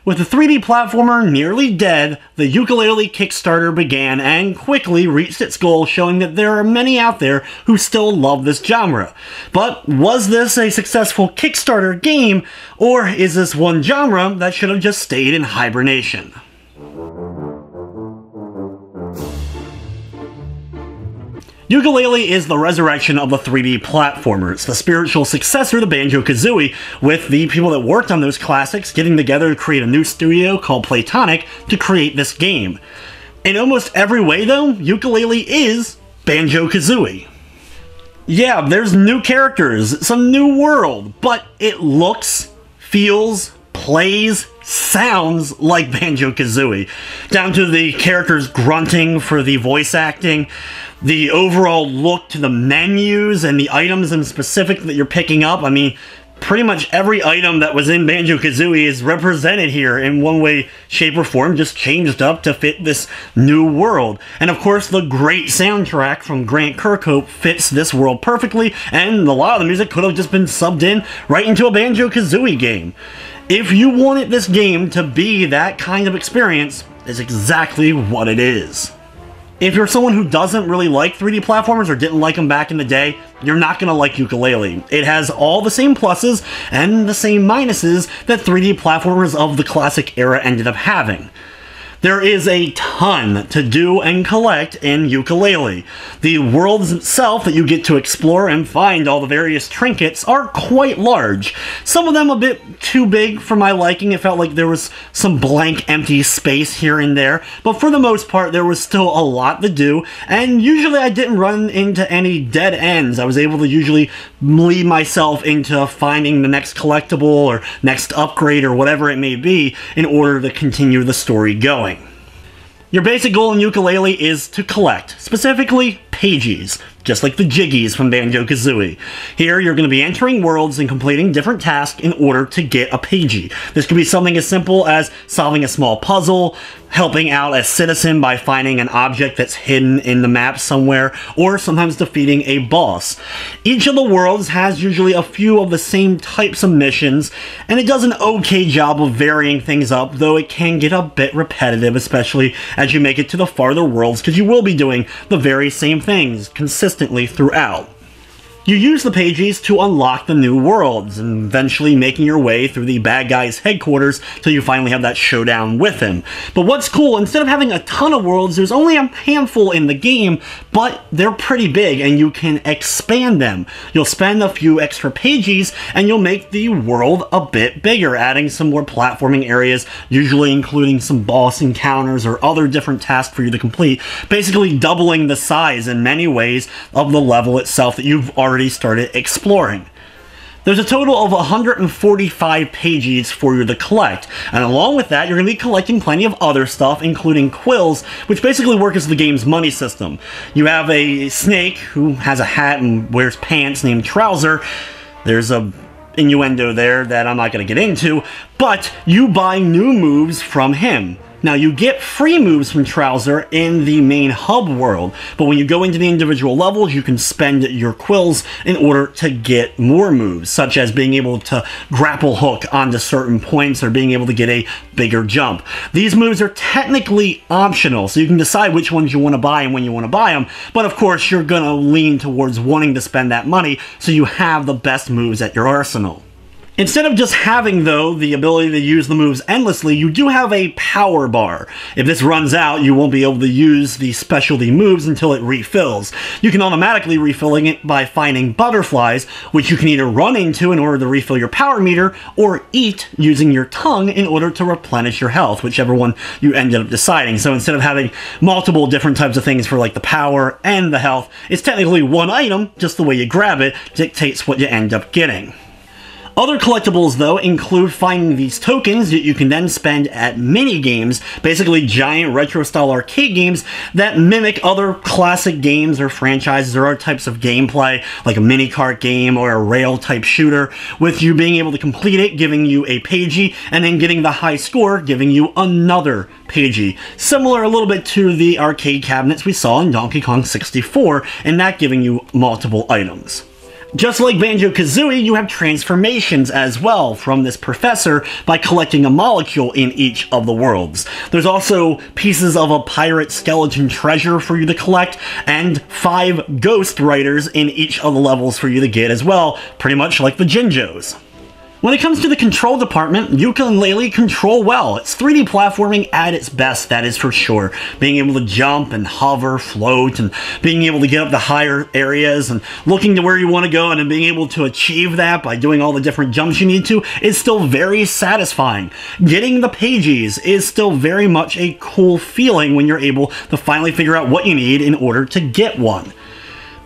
With the 3D platformer nearly dead, the Yooka-Laylee Kickstarter began and quickly reached its goal, showing that there are many out there who still love this genre. But was this a successful Kickstarter game, or is this one genre that should have just stayed in hibernation? Yooka-Laylee is the resurrection of the 3D platformer. It's the spiritual successor to Banjo-Kazooie, with the people that worked on those classics getting together to create a new studio called Playtonic to create this game. In almost every way though, Yooka-Laylee is Banjo-Kazooie. Yeah, there's new characters, it's a new world, but it looks, feels, plays, sounds like Banjo-Kazooie. Down to the characters grunting for the voice acting, the overall look to the menus and the items in specific that you're picking up. I mean, pretty much every item that was in Banjo-Kazooie is represented here in one way, shape, or form, just changed up to fit this new world. And of course, the great soundtrack from Grant Kirkhope fits this world perfectly, and a lot of the music could have just been subbed in right into a Banjo-Kazooie game. If you wanted this game to be that kind of experience, it's exactly what it is. If you're someone who doesn't really like 3D platformers or didn't like them back in the day, you're not going to like Yooka-Laylee. It has all the same pluses and the same minuses that 3D platformers of the classic era ended up having. There is a ton to do and collect in Yooka-Laylee. The worlds itself that you get to explore and find all the various trinkets are quite large. Some of them a bit too big for my liking. It felt like there was some blank empty space here and there, but for the most part there was still a lot to do, and usually I didn't run into any dead ends. I was able to usually lead myself into finding the next collectible or next upgrade or whatever it may be in order to continue the story going. Your basic goal in Yooka-Laylee is to collect, specifically pages, just like the Jiggies from Banjo-Kazooie. Here, you're going to be entering worlds and completing different tasks in order to get a pagey. This could be something as simple as solving a small puzzle, helping out a citizen by finding an object that's hidden in the map somewhere, or sometimes defeating a boss. Each of the worlds has usually a few of the same types of missions, and it does an okay job of varying things up, though it can get a bit repetitive, especially as you make it to the farther worlds, because you will be doing the very same things consistently throughout. You use the pages to unlock the new worlds, and eventually making your way through the bad guy's headquarters till you finally have that showdown with him. But what's cool, instead of having a ton of worlds, there's only a handful in the game, but they're pretty big and you can expand them. You'll spend a few extra pages and you'll make the world a bit bigger, adding some more platforming areas, usually including some boss encounters or other different tasks for you to complete, basically doubling the size in many ways of the level itself that you've already started exploring. There's a total of 145 pages for you to collect, and along with that, you're going to be collecting plenty of other stuff, including quills, which basically work as the game's money system. You have a snake who has a hat and wears pants named Trouser. There's a innuendo there that I'm not going to get into, but you buy new moves from him. Now, you get free moves from Trouser in the main hub world, but when you go into the individual levels, you can spend your quills in order to get more moves, such as being able to grapple hook onto certain points or being able to get a bigger jump. These moves are technically optional, so you can decide which ones you want to buy and when you want to buy them, but of course, you're going to lean towards wanting to spend that money so you have the best moves at your arsenal. Instead of just having, though, the ability to use the moves endlessly, you do have a power bar. If this runs out, you won't be able to use the specialty moves until it refills. You can automatically refilling it by finding butterflies, which you can either run into in order to refill your power meter, or eat using your tongue in order to replenish your health, whichever one you ended up deciding. So instead of having multiple different types of things for like the power and the health, it's technically one item, just the way you grab it dictates what you end up getting. Other collectibles, though, include finding these tokens that you can then spend at mini-games, basically giant retro-style arcade games that mimic other classic games or franchises or other types of gameplay, like a mini-kart game or a rail-type shooter, with you being able to complete it, giving you a pagey, and then getting the high score, giving you another pagey. Similar a little bit to the arcade cabinets we saw in Donkey Kong 64, and that giving you multiple items. Just like Banjo-Kazooie, you have transformations as well from this professor by collecting a molecule in each of the worlds. There's also pieces of a pirate skeleton treasure for you to collect, and 5 ghost writers in each of the levels for you to get as well, pretty much like the Jinjos. When it comes to the control department, Yooka and Laylee control well. It's 3D platforming at its best, that is for sure. Being able to jump and hover, float, and being able to get up to higher areas and looking to where you want to go and then being able to achieve that by doing all the different jumps you need to is still very satisfying. Getting the pages is still very much a cool feeling when you're able to finally figure out what you need in order to get one.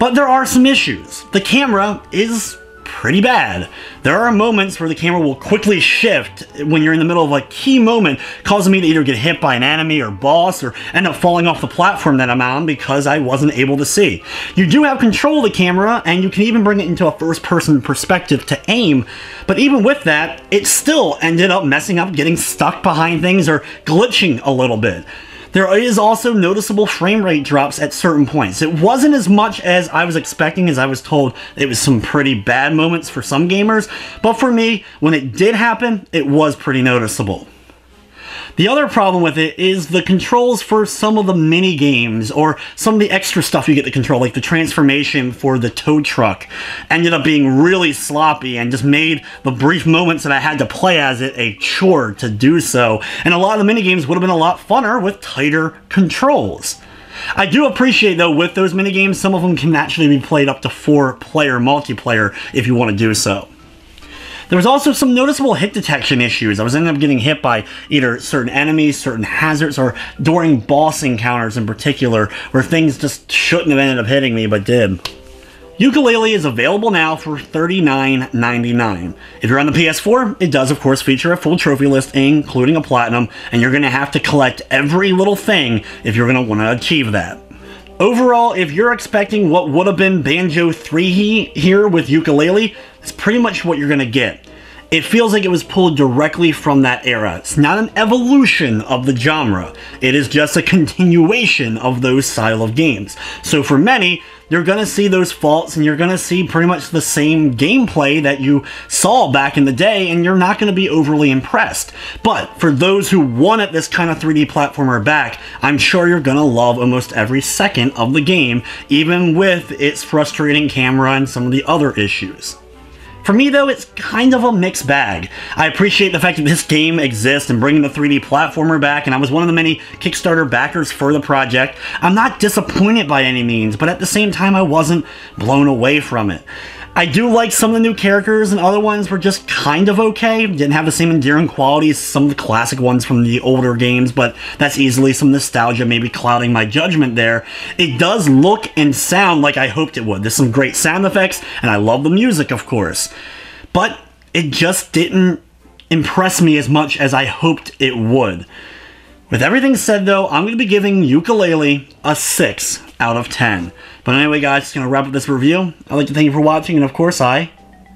But there are some issues. The camera is pretty bad. There are moments where the camera will quickly shift when you're in the middle of a key moment, causing me to either get hit by an enemy or boss or end up falling off the platform that I'm on because I wasn't able to see. You do have control of the camera, and you can even bring it into a first-person perspective to aim, but even with that, it still ended up messing up, getting stuck behind things or glitching a little bit. There is also noticeable frame rate drops at certain points. It wasn't as much as I was expecting, as I was told it was some pretty bad moments for some gamers, but for me, when it did happen, it was pretty noticeable. The other problem with it is the controls for some of the mini games or some of the extra stuff you get to control, like the transformation for the tow truck, ended up being really sloppy and just made the brief moments that I had to play as it a chore to do so. And a lot of the mini games would have been a lot funner with tighter controls. I do appreciate, though, with those mini games, some of them can actually be played up to 4-player multiplayer if you want to do so. There was also some noticeable hit detection issues. I was ending up getting hit by either certain enemies, certain hazards, or during boss encounters in particular, where things just shouldn't have ended up hitting me, but did. Yooka-Laylee is available now for $39.99. If you're on the PS4, it does of course feature a full trophy list, including a platinum, and you're going to have to collect every little thing if you're going to want to achieve that. Overall, if you're expecting what would have been Banjo 3 here with Yooka-Laylee, it's pretty much what you're going to get. It feels like it was pulled directly from that era. It's not an evolution of the genre. It is just a continuation of those style of games. So for many, you're going to see those faults and you're going to see pretty much the same gameplay that you saw back in the day, and you're not going to be overly impressed. But for those who wanted this kind of 3D platformer back, I'm sure you're going to love almost every second of the game, even with its frustrating camera and some of the other issues. For me, though, it's kind of a mixed bag. I appreciate the fact that this game exists and bringing the 3D platformer back, and I was one of the many Kickstarter backers for the project. I'm not disappointed by any means, but at the same time, I wasn't blown away from it. I do like some of the new characters, and other ones were just kind of okay. Didn't have the same endearing qualities as some of the classic ones from the older games, but that's easily some nostalgia maybe clouding my judgment there. It does look and sound like I hoped it would. There's some great sound effects, and I love the music, of course. But it just didn't impress me as much as I hoped it would. With everything said, though, I'm going to be giving Yooka-Laylee a 6 out of 10. But anyway, guys, just going to wrap up this review. I'd like to thank you for watching, and of course, I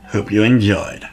hope you enjoyed.